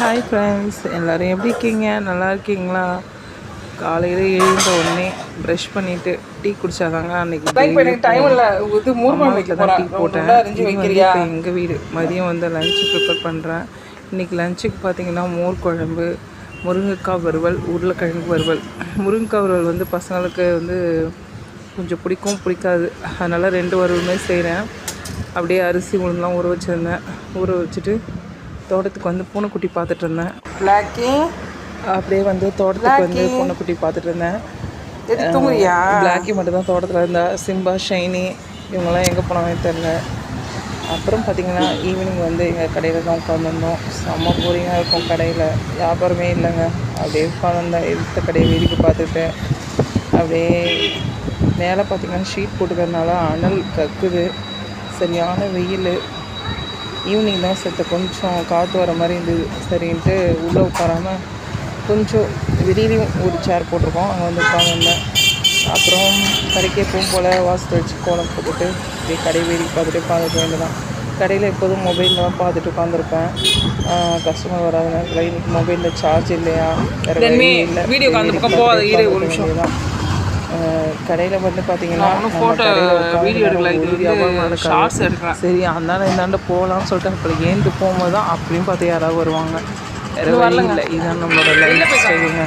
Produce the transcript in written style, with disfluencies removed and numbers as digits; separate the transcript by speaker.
Speaker 1: Hi friends, எல்லோரும் எப்படி இருக்கீங்க? நல்லா இருக்கீங்களா? காலையில் எழுந்த உடனே ப்ரஷ் பண்ணிவிட்டு டீ குடித்தாதாங்க அன்றைக்கி டைம் இல்லை. இது அம்மா வீட்டில் தான் டீ போட்டேன். இது வந்து இப்போ எங்கள் வீடு. மதியம் வந்து லஞ்சு ப்ரிப்பேர் பண்ணுறேன். இன்றைக்கி லஞ்சுக்கு பார்த்திங்கன்னா மோர் குழம்பு, முருங்கைக்காய் வறுவல், உருளைக்கிழங்கு வறுவல். முருங்கைக்காய் வறுவல் வந்து பசங்களுக்கு வந்து கொஞ்சம் பிடிக்காது. அதனால் 2 வறுவலுமே செய்கிறேன். அப்படியே அரிசி உளுந்தெலாம் ஊற வச்சுருந்தேன். ஊற வச்சுட்டு தோட்டத்துக்கு வந்து பூனைக்குட்டி பார்த்துட்டு இருந்தேன். அப்படியே வந்து தோட்டத்துக்கு வந்து பூனைக்குட்டி பார்த்துட்டு இருந்தேன். பிளாக்கி மட்டும் தான் தோட்டத்தில் இருந்தா. சிம்பா, ஷைனி இவங்கெல்லாம் எங்கே போனாவே தெரில. அப்புறம் பார்த்திங்கன்னா ஈவினிங் வந்து எங்கள் கடையில் தான் உட்காந்துருந்தோம். செம்ம போரிங்காக இருக்கும் கடையில். வியாபாரமே இல்லைங்க. அப்படியே உட்காந்துருந்தேன். எடுத்த கடையை வேடிக்கை பார்த்துட்டு அப்படியே மேலே பார்த்திங்கன்னா ஷீட் போட்டுக்கிறதுனால அனல் கக்குது. சரியான வெயில். ஈவினிங் தான் கொஞ்சம் காற்று வர மாதிரி இருந்தது. சரின்ட்டு உள்ளே உட்காராமல் கொஞ்சம் வெளியிலையும் ஒரு சேர் போட்டிருக்கோம், அங்கே வந்து உட்காந்துருந்தேன். அப்புறம் கடைக்கே போல் வாசல் வச்சு கோலம் போட்டுட்டு அப்படியே கடை வேடிக்கை பார்த்துட்டு உட்காந்துக்க வேண்டியதான். கடையில் எப்போதும் மொபைலில் தான் பார்த்துட்டு உட்காந்துருப்பேன். கஸ்டமர் வராத நேரத்தில் இன்றைக்கி மொபைலில் சார்ஜ் இல்லையா, வேறு இல்லை, வீடியோ தான். கடையில் வந்து பார்த்தீங்கன்னா வீடியோ எடுக்கலாம், ஷார்ட்ஸ் எடுக்கலாம். சரி அந்தாண்ட இந்தாண்ட போகலான்னு சொல்லிட்டு அப்புறம் ஏந்து போகும்போது தான் அப்படின்னு பார்த்து யாராவது வருவாங்க. வேறு வழி இல்லை. இதுதான் நம்மளோட லைஃப் ஸ்டைலுங்க.